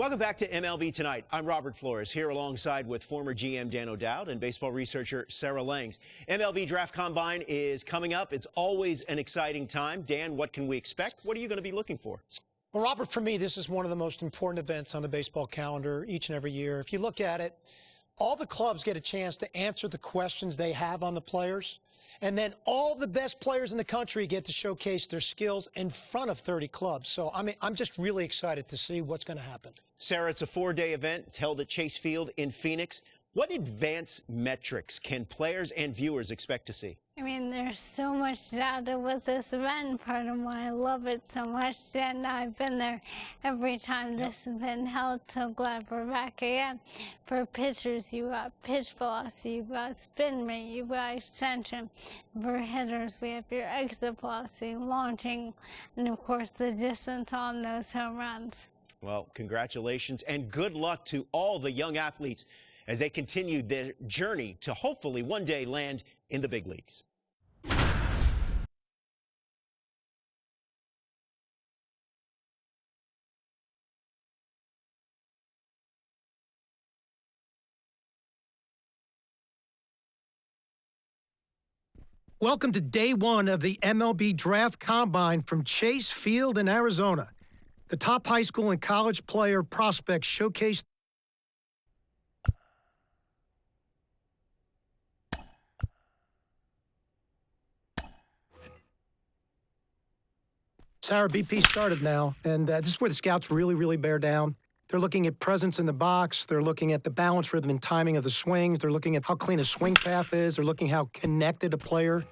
Welcome back to MLB Tonight. I'm Robert Flores, here alongside with former GM Dan O'Dowd and baseball researcher Sarah Langs. MLB Draft Combine is coming up. It's always an exciting time. Dan, what can we expect? What are you going to be looking for? Well, Robert, for me, this is one of the most important events on the baseball calendar each and every year. If you look at it, all the clubs get a chance to answer the questions they have on the players. And then all the best players in the country get to showcase their skills in front of 30 clubs. So, I mean, I'm just really excited to see what's going to happen. Sarah, it's a 4-day event. It's held at Chase Field in Phoenix. What advanced metrics can players and viewers expect to see? I mean, there's so much data with this event, part of why I love it so much, and I've been there every time this has been held, so glad we're back again. For pitchers, you got pitch velocity, you've got spin rate, you've got extension. For hitters, we have your exit velocity, launching, and of course the distance on those home runs. Well, congratulations and good luck to all the young athletes as they continue their journey to hopefully one day land in the big leagues. Welcome to day one of the MLB Draft Combine from Chase Field in Arizona. The top high school and college player prospects showcased. Sarah, BP started now, and this is where the scouts really bear down. They're looking at presence in the box. They're looking at the balance, rhythm, and timing of the swings. They're looking at how clean a swing path is. They're looking how connected a player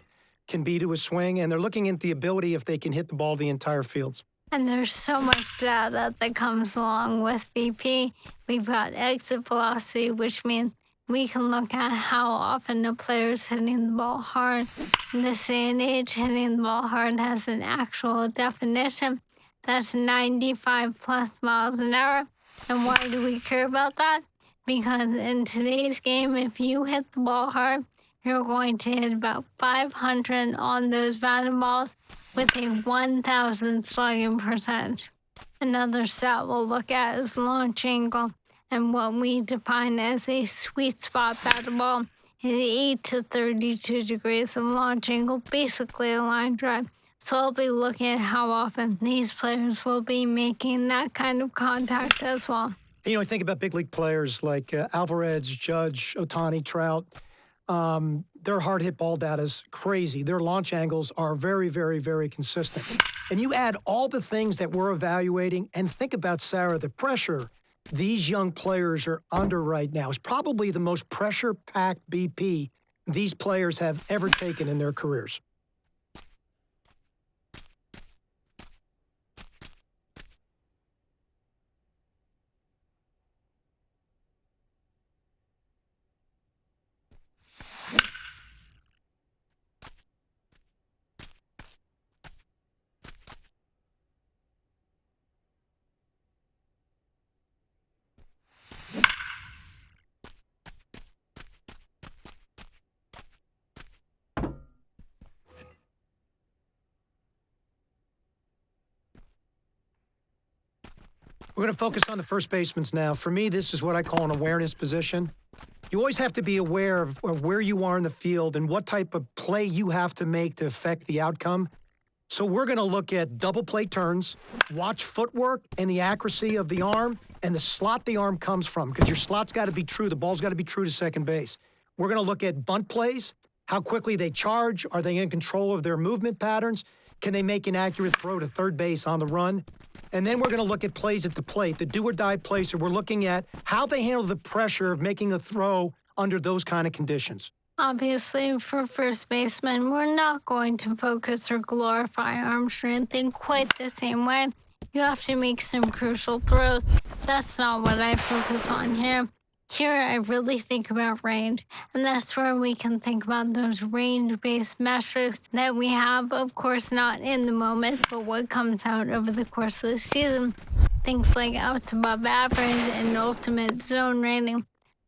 can be to a swing, and they're looking at the ability if they can hit the ball the entire field. And there's so much data that comes along with BP. We've got exit velocity, which means we can look at how often a player's hitting the ball hard. In this day and age, hitting the ball hard has an actual definition. That's 95 plus miles an hour. And why do we care about that? Because in today's game, if you hit the ball hard, you're going to hit about 500 on those batted balls with a 1,000 slugging percentage. Another stat we'll look at is launch angle. And what we define as a sweet spot batted ball is 8 to 32 degrees of launch angle, basically a line drive. So I'll be looking at how often these players will be making that kind of contact as well. You know, I think about big league players like Alvarez, Judge, Ohtani, Trout. Their hard hit ball data is crazy. Their launch angles are very, very, very consistent. And you add all the things that we're evaluating, and think about, Sarah, the pressure these young players are under right now is probably the most pressure-packed BP these players have ever taken in their careers. We're going to focus on the first basemans now. For me, this is what I call an awareness position. You always have to be aware of where you are in the field and what type of play you have to make to affect the outcome. So we're going to look at double play turns, watch footwork and the accuracy of the arm and the slot the arm comes from, because your slot's got to be true. The ball's got to be true to second base. We're going to look at bunt plays, how quickly they charge. Are they in control of their movement patterns? Can they make an accurate throw to third base on the run? And then we're going to look at plays at the plate, the do-or-die plays. So we're looking at how they handle the pressure of making a throw under those kind of conditions. Obviously, for first baseman, we're not going to focus or glorify arm strength in quite the same way. You have to make some crucial throws. That's not what I focus on here. Here, I really think about range, and that's where we can think about those range-based metrics that we have, of course, not in the moment, but what comes out over the course of the season. Things like outs above average and ultimate zone rating.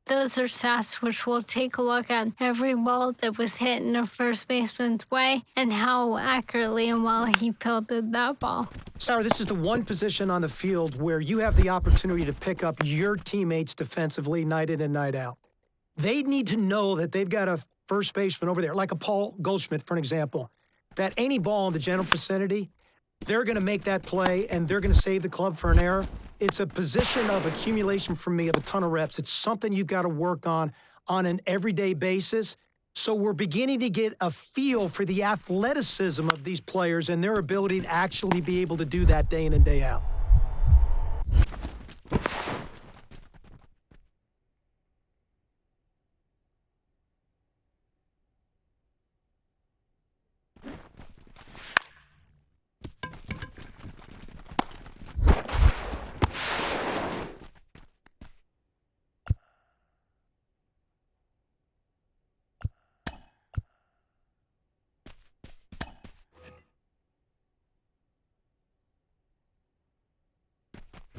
Those are stats which we'll take a look at every ball that was hit in a first baseman's way and how accurately and well he fielded that ball. Sarah, this is the one position on the field where you have the opportunity to pick up your teammates defensively night in and night out. They need to know that they've got a first baseman over there, like a Paul Goldschmidt, for an example, that any ball in the general vicinity, they're going to make that play and they're going to save the club for an error. It's a position of accumulation for me of a ton of reps. It's something you've got to work on an everyday basis. So we're beginning to get a feel for the athleticism of these players and their ability to actually be able to do that day in and day out.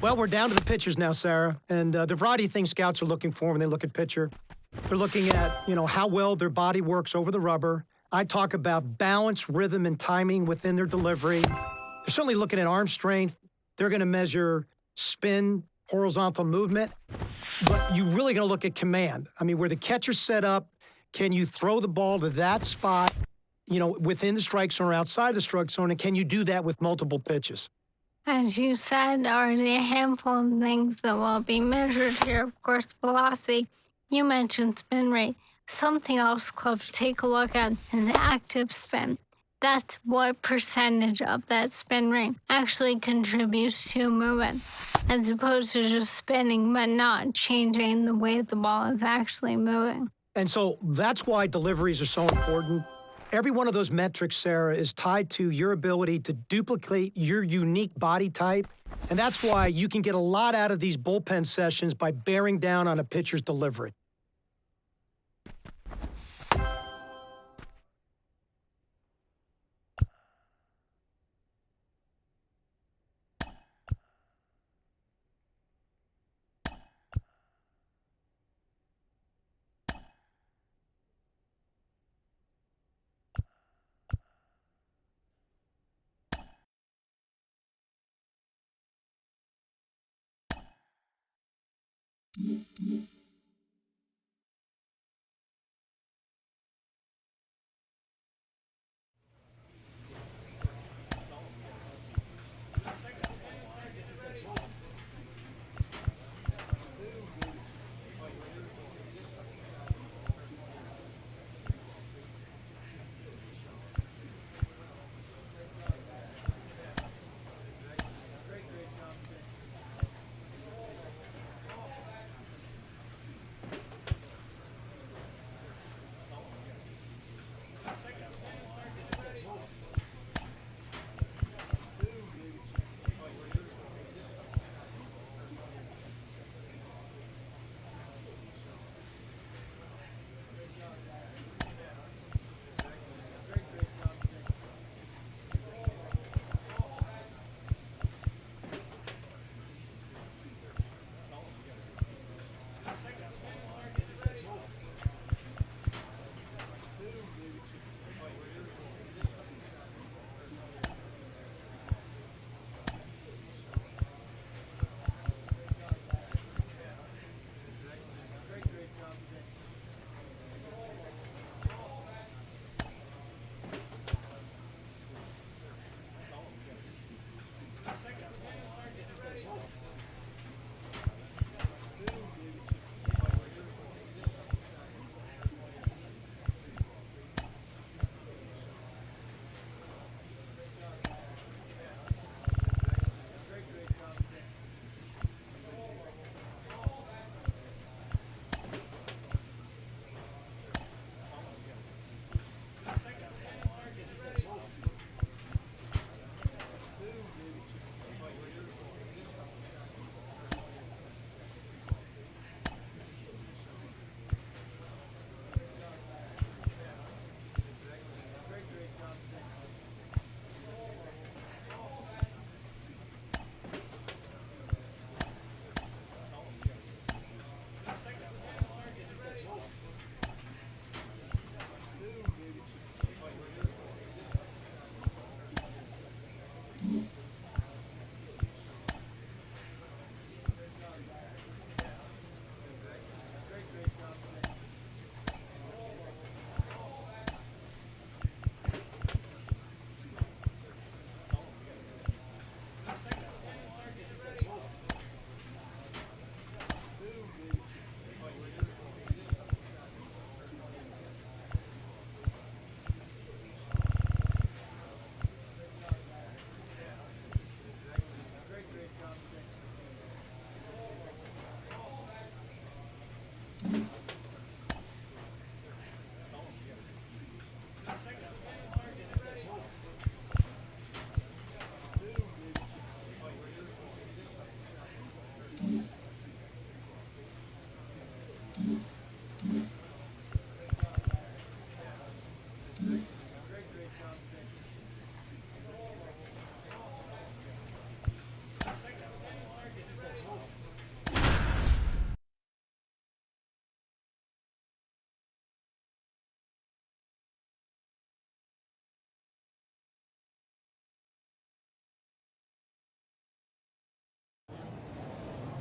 Well, we're down to the pitchers now, Sarah, and the variety of things scouts are looking for when they look at pitcher. They're looking at, how well their body works over the rubber. I talk about balance, rhythm, and timing within their delivery. They're certainly looking at arm strength. They're going to measure spin, horizontal movement, but you're really going to look at command. I mean, where the catcher's set up, can you throw the ball to that spot, within the strike zone or outside the strike zone, and can you do that with multiple pitches? As you said, already a handful of things that will be measured here. Of course, velocity. You mentioned spin rate. Something else clubs take a look at is active spin. That's what percentage of that spin rate actually contributes to movement, as opposed to just spinning but not changing the way the ball is actually moving. And so that's why deliveries are so important. Every one of those metrics, Sarah, is tied to your ability to duplicate your unique body type. And that's why you can get a lot out of these bullpen sessions by bearing down on a pitcher's delivery.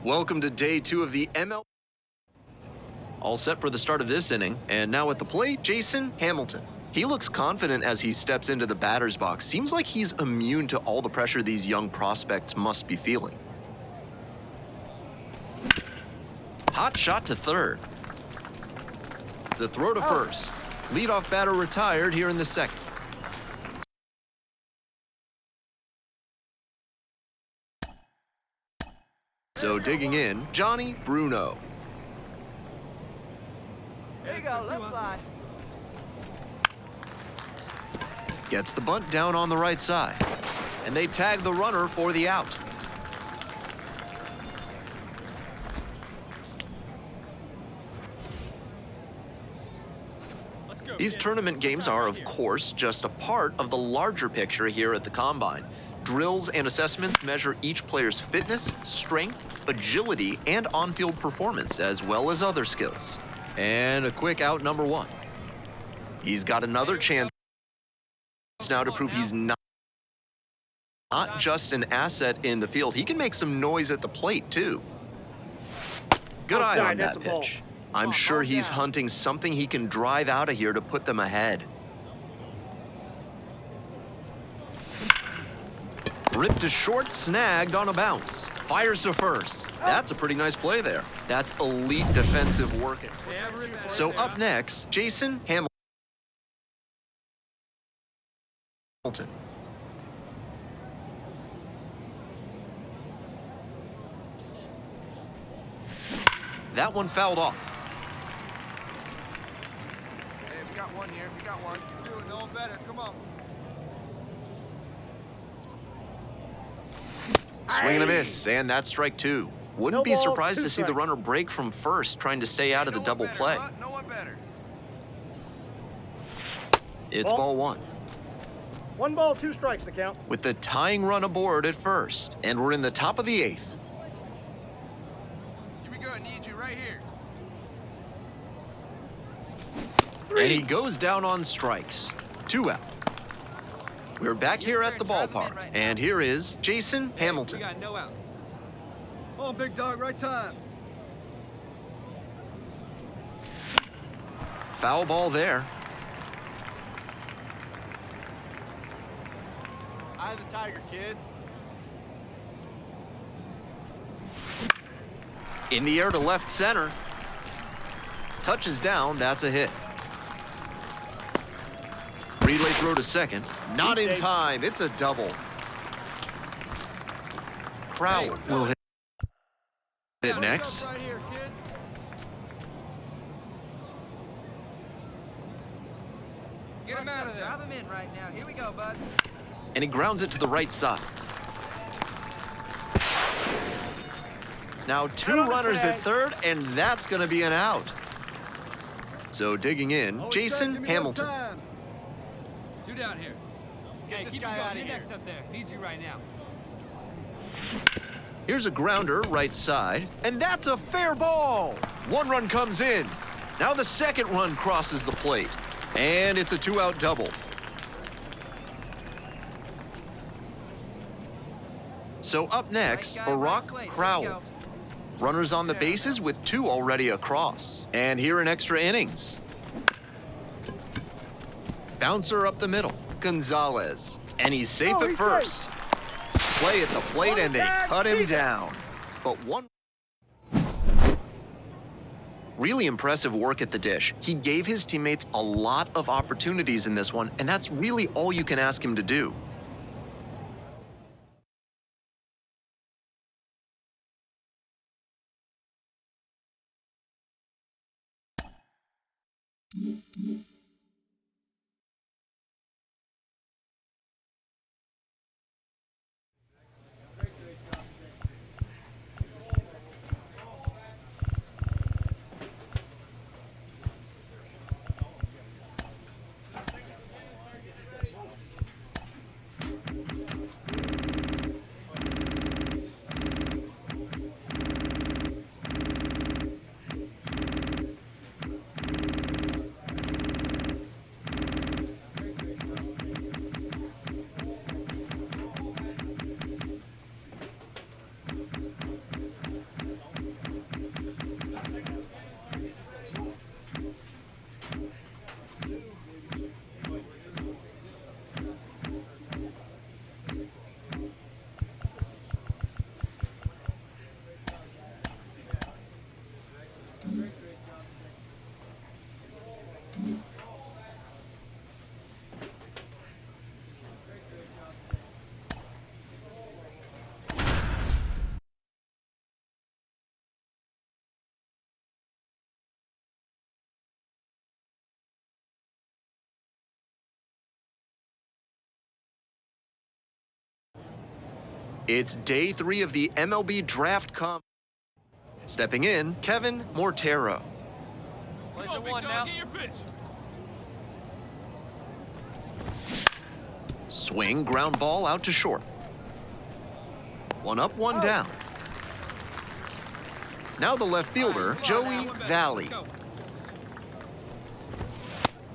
Welcome to day 2 of the MLB. All set for the start of this inning, and now at the plate, Jason Hamilton. He looks confident as he steps into the batter's box. Seems like he's immune to all the pressure these young prospects must be feeling. Hot shot to third. The throw to first. Leadoff batter retired here in the second. So digging in, Johnny Bruno. There you go, left fly. Gets the bunt down on the right side. And they tag the runner for the out. These tournament games are, of course, just a part of the larger picture here at the Combine. Drills and assessments measure each player's fitness, strength, agility, and on-field performance, as well as other skills. And a quick out number one. He's got another chance now to prove he's not just an asset in the field. He can make some noise at the plate, too. Good eye on that pitch. I'm sure he's hunting something he can drive out of here to put them ahead. Ripped to short, snagged on a bounce. Fires to first. That's a pretty nice play there. That's elite defensive work. So up next, Jason Hamilton. That one fouled off. Hey, we got one here. We got one. Do it. No better. Come on. Swing and a miss, and that's strike two. Wouldn't be surprised to see the runner break from first, trying to stay out of the double play. No one better. It's ball one. 1 ball, 2 strikes, the count. With the tying run aboard at first, and we're in the top of the eighth. Here we go. I need you right here. And he goes down on strikes. 2 out. We're back here at the ballpark, and here is Jason Hamilton. We got no outs. Oh, big dog, right time. Foul ball there. Eye of the tiger, kid. In the air to left center. Touches down, that's a hit. Relay throw to second. Not in time, it's a double. Crowell will hit next. Right here, kid. Get him out of there. Drive him in right now. Here we go, bud. And he grounds it to the right side. Now 2 runners at third, and that's going to be an out. So digging in, Jason Hamilton. 2 down here. Okay, this keep guy it going. outta You're here. next up there. Need you right now. Here's a grounder right side, and that's a fair ball. 1 run comes in. Now the second run crosses the plate, and it's a 2-out double. So up next, Barack Crowell. Runners on the bases with 2 already across. And here in extra innings. Bouncer up the middle, Gonzalez. And he's safe at first. Play at the plate, and they cut him down. But one... Really impressive work at the dish. He gave his teammates a lot of opportunities in this one, and that's really all you can ask him to do. It's day 3 of the MLB Draft Combine. Stepping in, Kevin Mortero. Plays at one now. Get your pitch. Swing, ground ball out to short. One up, one down. Now the left fielder, Joey Valley.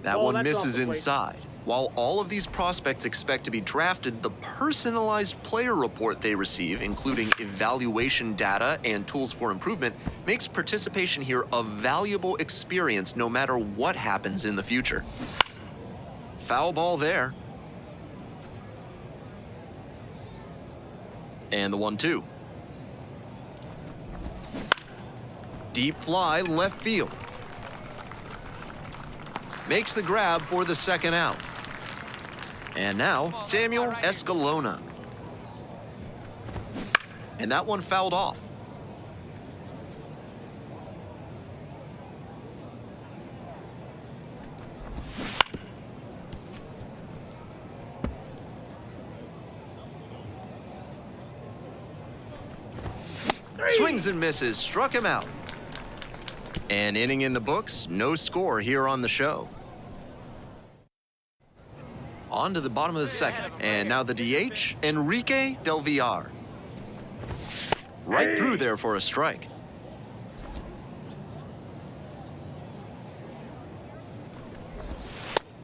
That Ball, one that's off misses the plate. inside. While all of these prospects expect to be drafted, the personalized player report they receive, including evaluation data and tools for improvement, makes participation here a valuable experience no matter what happens in the future. Foul ball there. And the 1-2. Deep fly left field. Makes the grab for the second out. And now, Samuel Escalona. And that one fouled off. Swings and misses, struck him out. An inning in the books, no score here on the show. On to the bottom of the second, and now the DH, Enrique Del Villar. Right through there for a strike.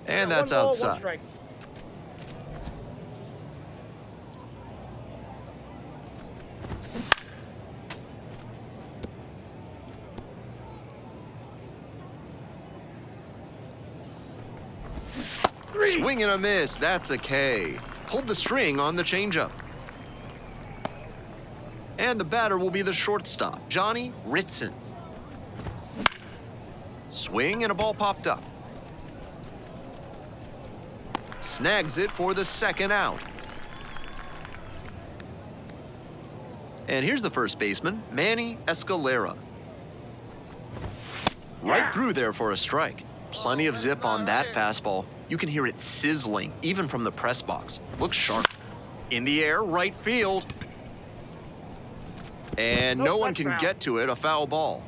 And that's One ball, one outside. strike. Swing and a miss, that's a K. Pulled the string on the changeup. And the batter will be the shortstop, Johnny Ritson. Swing and a ball popped up. Snags it for the second out. And here's the first baseman, Manny Escalera. Right through there for a strike. Plenty of zip on that fastball. You can hear it sizzling, even from the press box. Looks sharp. In the air, right field. And no one can get to it, a foul ball.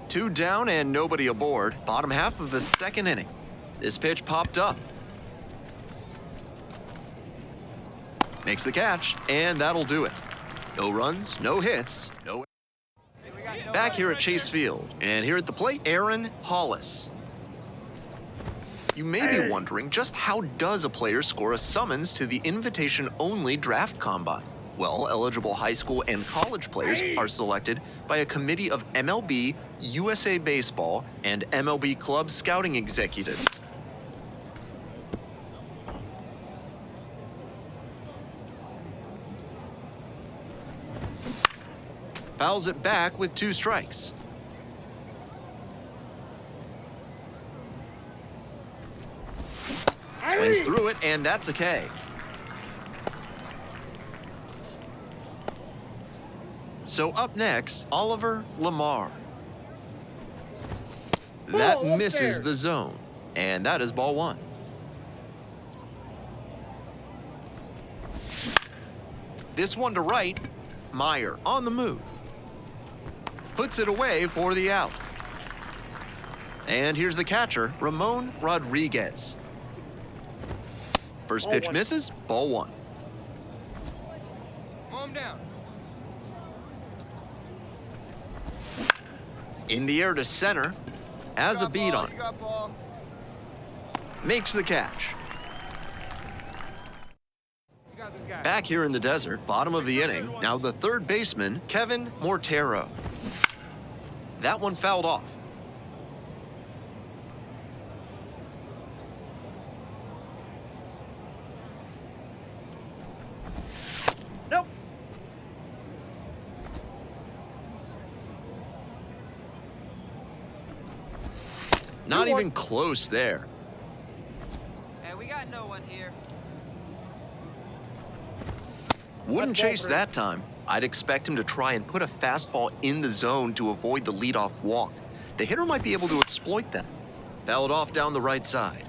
2 down and nobody aboard. Bottom half of the second inning. This pitch popped up. Makes the catch, and that'll do it. No runs, no hits, no. Back here at Chase Field, and here at the plate, Aaron Hollis. You may be wondering, just how does a player score a summons to the invitation-only draft combine? Well, eligible high school and college players are selected by a committee of MLB, USA Baseball, and MLB club scouting executives. Fouls it back with 2 strikes. Swings through it, and that's a K. So up next, Oliver Lamar. That misses the zone, and that is ball 1. This one to right, Meyer on the move. Puts it away for the out. And here's the catcher, Ramon Rodriguez. First pitch misses, ball 1. Mow him down. In the air to center, has a beat on it. Makes the catch. You got this guy. Back here in the desert, bottom of the inning, now the third baseman, Kevin Mortero. That one fouled off. Nope. Not even close there. Hey, we got no one here. Wouldn't That's ball chase 3. that time. I'd expect him to try and put a fastball in the zone to avoid the leadoff walk. The hitter might be able to exploit that. Fouled off down the right side.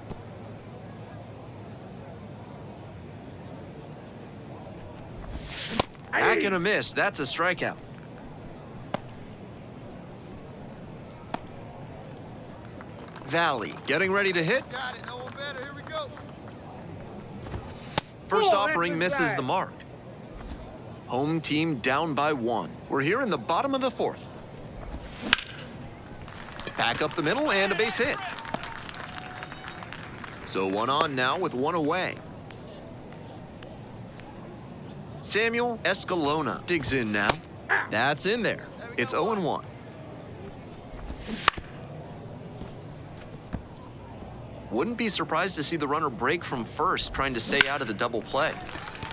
Back and a miss. That's a strikeout. Valley getting ready to hit. Got it. No one better. Here we go. First Oh, offering that's misses inside. the mark. Home team down by 1. We're here in the bottom of the 4th. Back up the middle and a base hit. So 1 on now with 1 away. Samuel Escalona digs in now. That's in there. It's 0-1. Wouldn't be surprised to see the runner break from first, trying to stay out of the double play.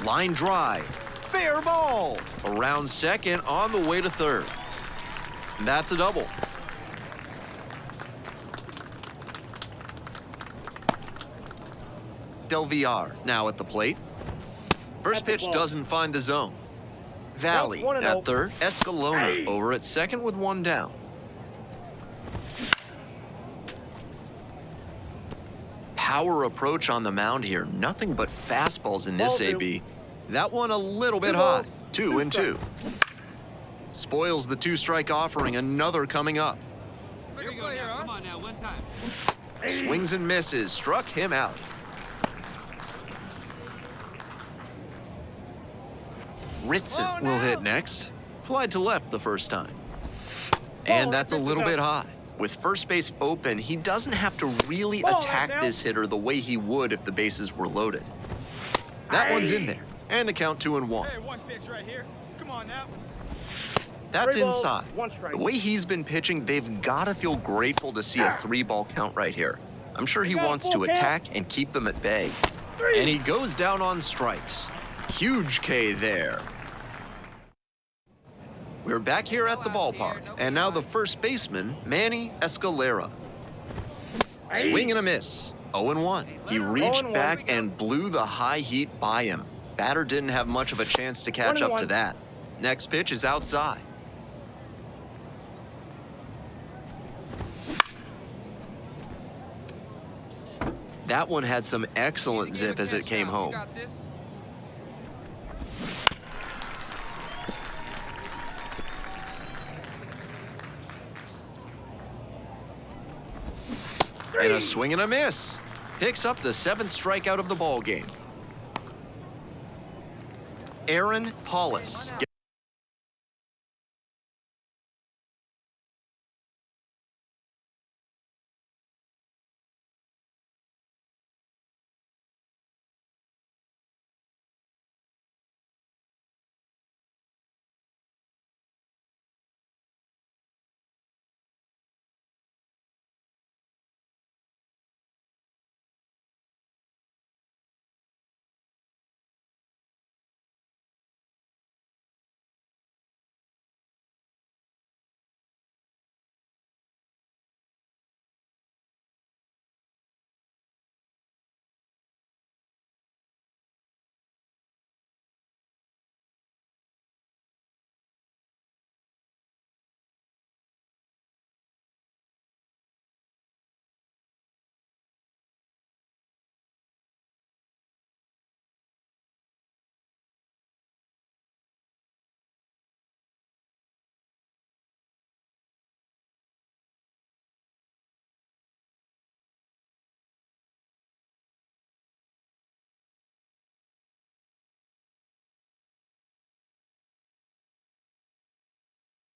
Line drive. Fair ball. Around second, on the way to third. That's a double. Del Villar now at the plate. First pitch doesn't find the zone. Valley at third. Escalona over at second with 1 down. Power approach on the mound here. Nothing but fastballs in this AB. That one a little bit high. 2-2. Spoils the 2-strike offering. Another coming up. Here we go now. Come on now, one time. Swings and misses. Struck him out. Ritson will hit next. Flied to left the first time. And that's a little bit high. With first base open, he doesn't have to really attack this hitter the way he would if the bases were loaded. That one's in there. And the count 2-1. Hey, one pitch right here. Come on now. That's 3 balls, inside. 1 strike. The way he's been pitching, they've got to feel grateful to see a 3-ball count right here. I'm sure he wants to attack and keep them at bay. And he goes down on strikes. Huge K there. We're back here at the ballpark, and now the first baseman, Manny Escalera. Swing and a miss. 0-1. He reached 0-1. back and blew the high heat by him. Batter didn't have much of a chance to catch up to 1-1. that. Next pitch is outside. That one had some excellent zip as it came You home. got this. And a swing and a miss. Picks up the 7th strikeout of the ball game. Aaron Paulus.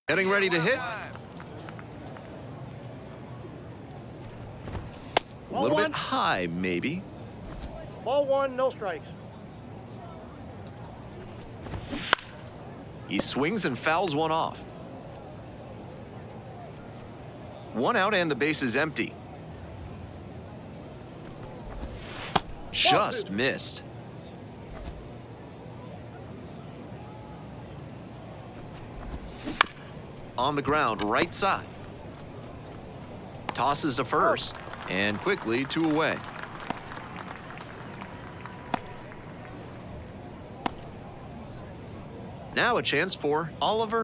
Getting ready to hit. A little bit high, maybe. Ball 1, no strikes. He swings and fouls one off. 1 out and the base is empty. Just missed. On the ground, right side. Tosses to first, and quickly 2 away. Now a chance for Oliver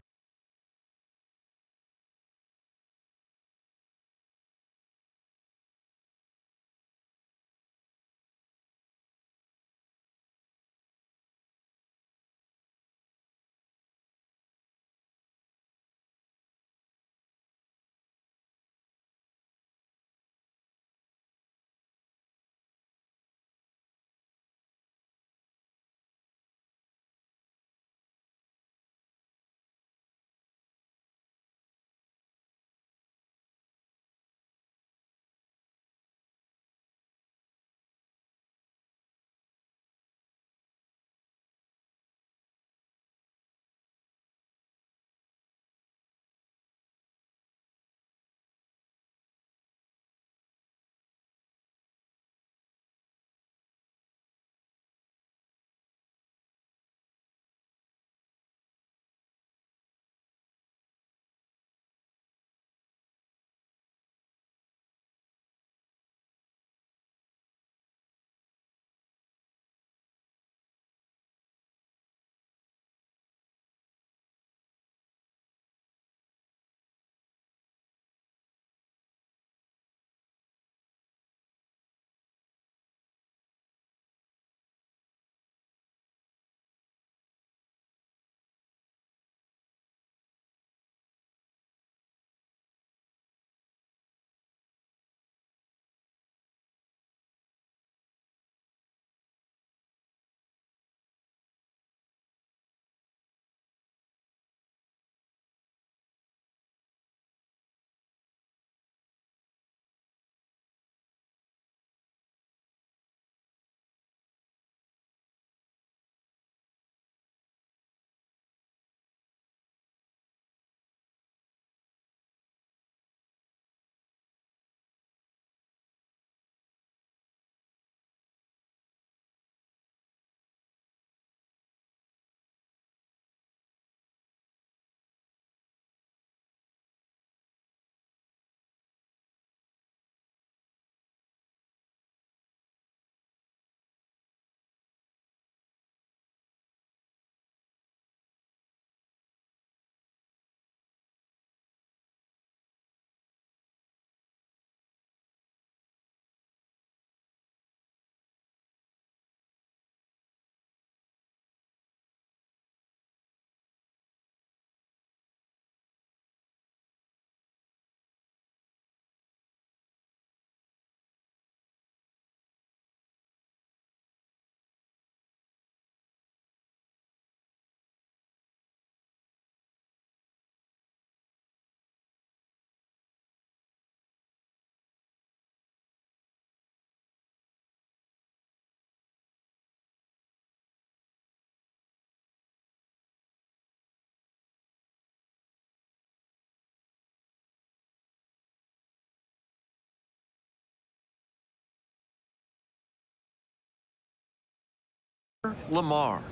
Omar Lamar.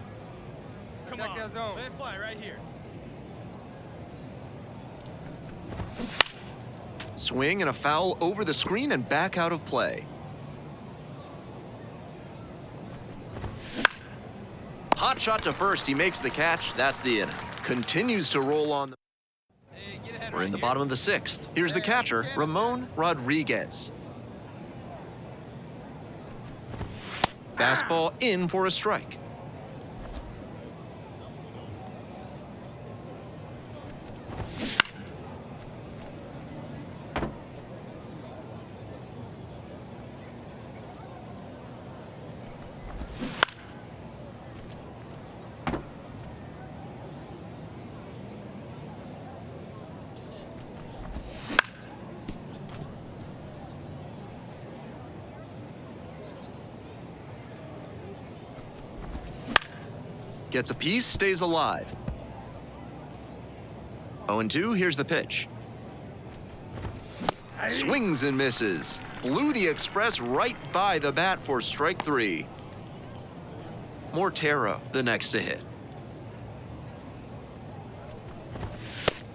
Come Check on. that zone. Let it fly right here. Swing and a foul over the screen and back out of play. Hot shot to first. He makes the catch. That's the inning. Continues to roll on. Hey, get ahead We're right in the here. bottom of the sixth. Here's the catcher, Ramon Rodriguez. Fastball in for a strike. Gets a piece, stays alive. 0-2, here's the pitch. Swings and misses. Blew the Express right by the bat for strike 3. Mortero, the next to hit.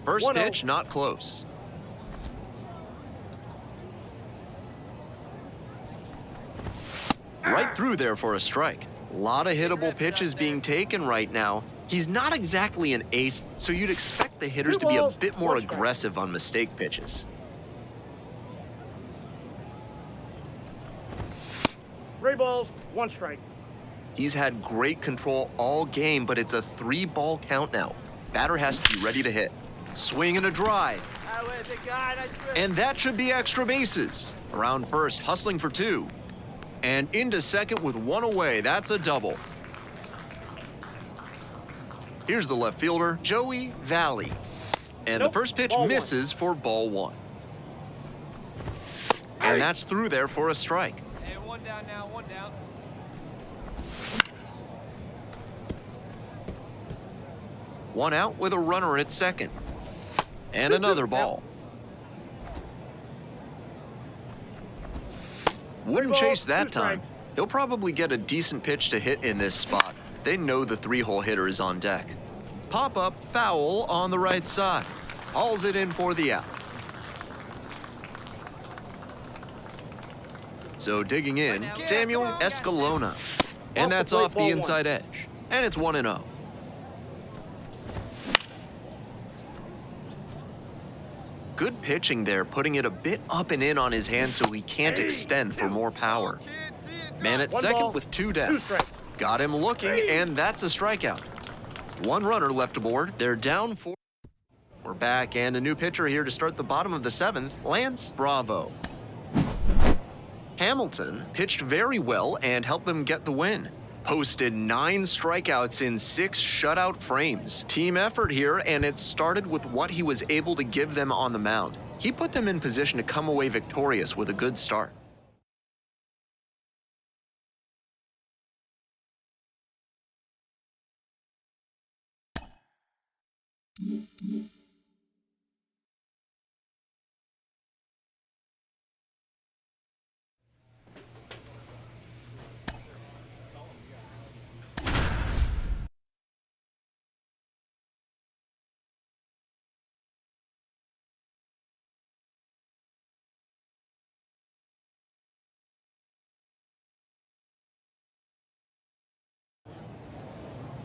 First 1-0. pitch, not close. Right through there for a strike. A lot of hittable pitches being taken right now. He's not exactly an ace, so you'd expect the hitters to be a bit more aggressive on mistake pitches. 3 balls, 1 strike. He's had great control all game, but it's a 3-ball count now. Batter has to be ready to hit. Swing and a drive. And that should be extra bases. Around first, hustling for 2. And into second with 1 away. That's a double. Here's the left fielder, Joey Valley. And the first pitch misses for ball 1. And that's through there for a strike. Hey, 1 down now, 1 down. One out with a runner at second. And another ball. Wouldn't chase that time. He'll probably get a decent pitch to hit in this spot. They know the 3-hole hitter is on deck. Pop-up foul on the right side. Hauls it in for the out. So digging in, Samuel Escalona. And that's off the inside edge. And it's 1-0. Good pitching there, putting it a bit up and in on his hand so he can't extend for more power. Man at second with 2 down. Got him looking, and that's a strikeout. 1 runner left aboard. They're down 4. We're back, and a new pitcher here to start the bottom of the 7th, Lance Bravo. Hamilton pitched very well and helped them get the win. Posted 9 strikeouts in 6 shutout frames. Team effort here, and it started with what he was able to give them on the mound. He put them in position to come away victorious with a good start.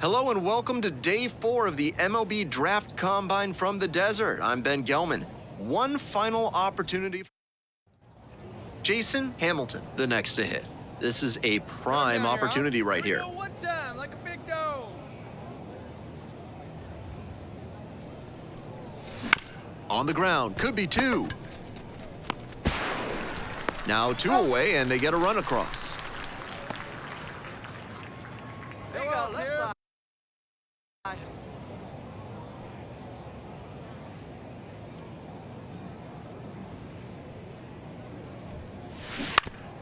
Hello and welcome to day 4 of the MLB Draft Combine from the Desert. I'm Ben Gelman. One final opportunity. Jason Hamilton, the next to hit. This is a prime opportunity right here. One time, like a big dog. On the ground, could be 2. Now 2 away, and they get a run across. There you go, left side.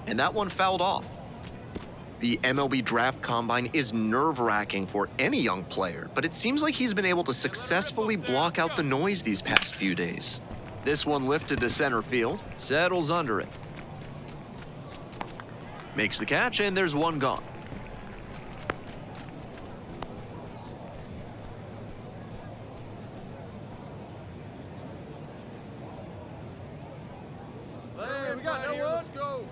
And that one fouled off. The MLB Draft Combine is nerve-wracking for any young player, but it seems like he's been able to successfully block out the noise these past few days. This one lifted to center field, settles under it. Makes the catch, and there's one gone. go.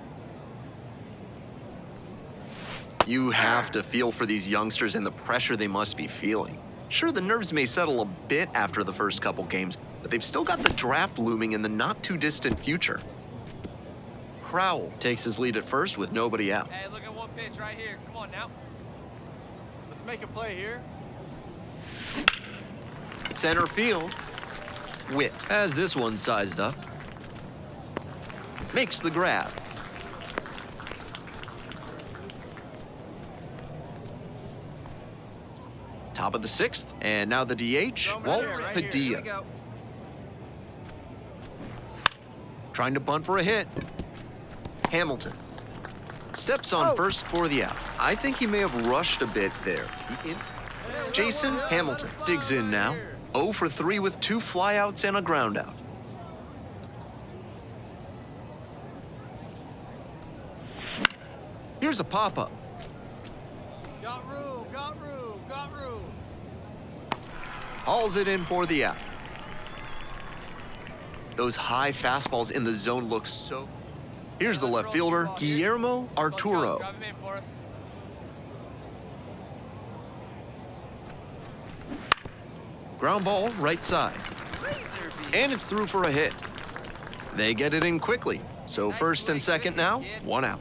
You have to feel for these youngsters and the pressure they must be feeling. Sure, the nerves may settle a bit after the first couple games, but they've still got the draft looming in the not-too-distant future. Crowell takes his lead at first with nobody out. Hey, look at one pitch right here. Come on now. Let's make a play here. Center field, Witt has this one sized up. Makes the grab. Top of the sixth, and now the DH, Walt Padilla. Trying to bunt for a hit. Hamilton steps on first for the out. I think he may have rushed a bit there. Jason Hamilton digs in now. 0 for 3 with 2 flyouts and a groundout. Here's a pop-up. Got room, got room, got room. Hauls it in for the out. Those high fastballs in the zone look so... Here's the left fielder, Guillermo Arturo. Drive him in for us. Ground ball, right side. And it's through for a hit. They get it in quickly. So first and second now, 1 out.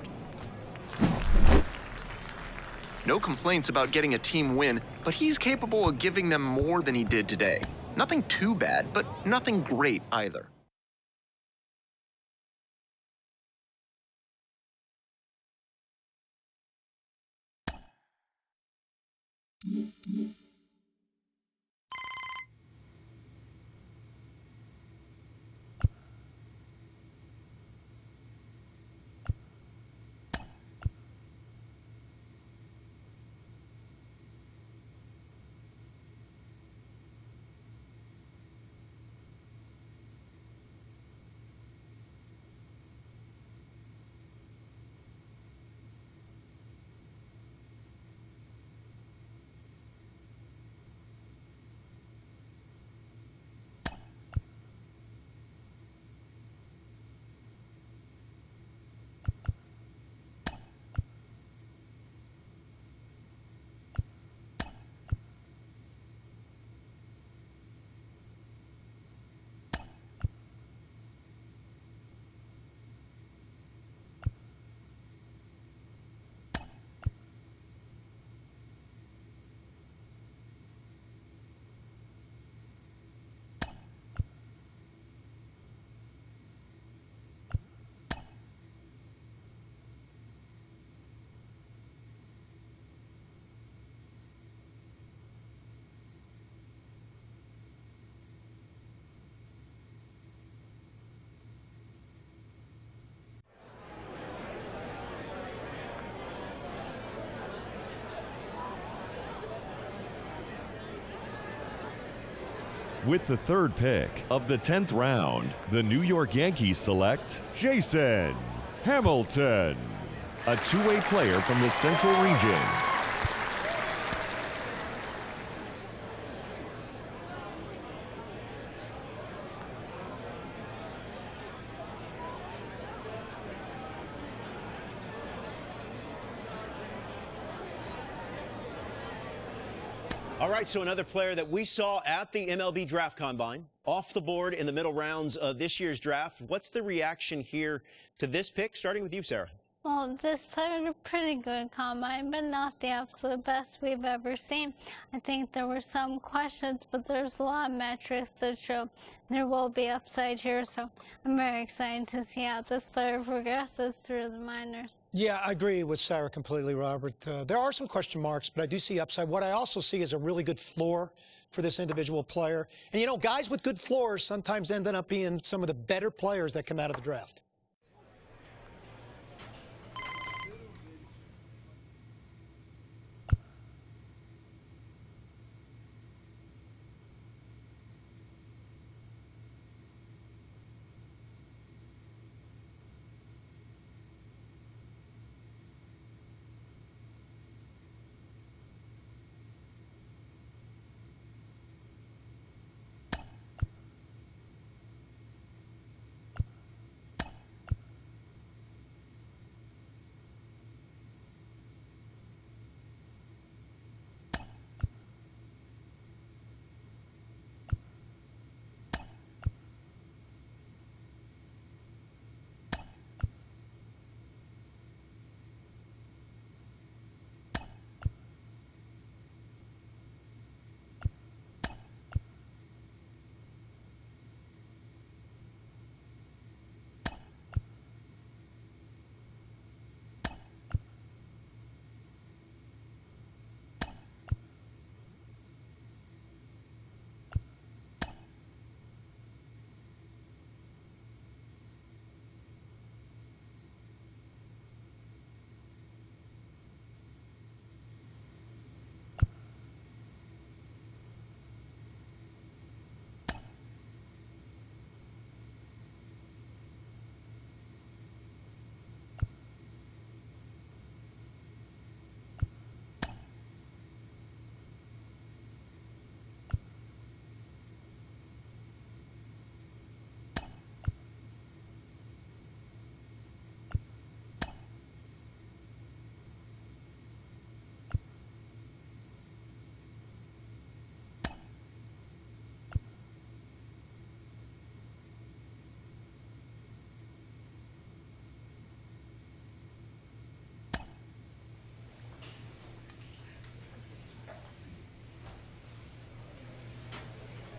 No complaints about getting a team win, but he's capable of giving them more than he did today. Nothing too bad, but nothing great either. With the third pick of the 10th round, the New York Yankees select Jason Hamilton, a two-way player from the Central Region. All right, so another player that we saw at the MLB Draft Combine, off the board in the middle rounds of this year's draft. What's the reaction here to this pick? Starting with you, Sarah. Well, this player had a pretty good combine, but not the absolute best we've ever seen. I think there were some questions, but there's a lot of metrics that show there will be upside here. So I'm very excited to see how this player progresses through the minors. Yeah, I agree with Sarah completely, Robert. There are some question marks, but I do see upside. What I also see is a really good floor for this individual player. And, you know, guys with good floors sometimes end up being some of the better players that come out of the draft.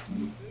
1.